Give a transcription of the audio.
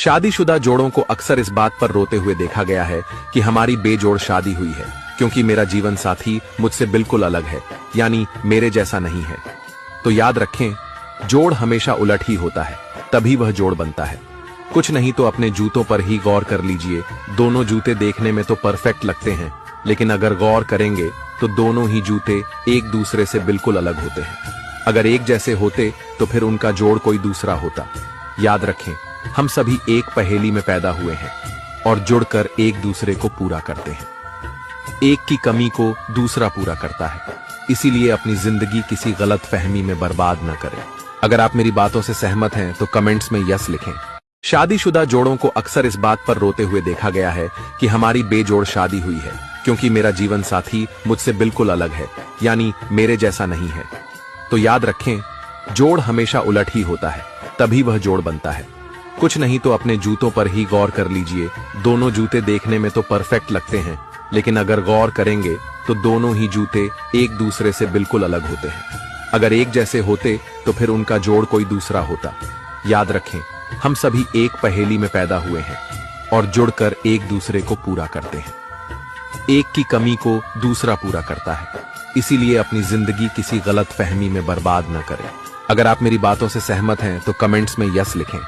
शादीशुदा जोड़ों को अक्सर इस बात पर रोते हुए देखा गया है कि हमारी बेजोड़ शादी हुई है, क्योंकि मेरा जीवन साथी मुझसे बिल्कुल अलग है, यानी मेरे जैसा नहीं है। तो याद रखें, जोड़ हमेशा उलट ही होता है, तभी वह जोड़ बनता है। कुछ नहीं तो अपने जूतों पर ही गौर कर लीजिए। दोनों जूते देखने में तो परफेक्ट लगते हैं, लेकिन अगर गौर करेंगे तो दोनों ही जूते एक दूसरे से बिल्कुल अलग होते हैं। अगर एक जैसे होते तो फिर उनका जोड़ कोई दूसरा होता। याद रखें, हम सभी एक पहेली में पैदा हुए हैं और जुड़कर एक दूसरे को पूरा करते हैं। एक की कमी को दूसरा पूरा करता है, इसीलिए अपनी जिंदगी किसी गलत फहमी में बर्बाद न करें। अगर आप मेरी बातों से सहमत हैं तो कमेंट्स में यस लिखें। शादीशुदा जोड़ों को अक्सर इस बात पर रोते हुए देखा गया है कि हमारी बेजोड़ शादी हुई है, क्योंकि मेरा जीवन साथी मुझसे बिल्कुल अलग है, यानी मेरे जैसा नहीं है। तो याद रखें, जोड़ हमेशा उलट ही होता है, तभी वह जोड़ बनता है। कुछ नहीं तो अपने जूतों पर ही गौर कर लीजिए। दोनों जूते देखने में तो परफेक्ट लगते हैं, लेकिन अगर गौर करेंगे तो दोनों ही जूते एक दूसरे से बिल्कुल अलग होते हैं। अगर एक जैसे होते तो फिर उनका जोड़ कोई दूसरा होता। याद रखें, हम सभी एक पहेली में पैदा हुए हैं और जुड़कर एक दूसरे को पूरा करते हैं। एक की कमी को दूसरा पूरा करता है, इसीलिए अपनी जिंदगी किसी गलत फहमी में बर्बाद न करें। अगर आप मेरी बातों से सहमत हैं तो कमेंट्स में यस लिखें।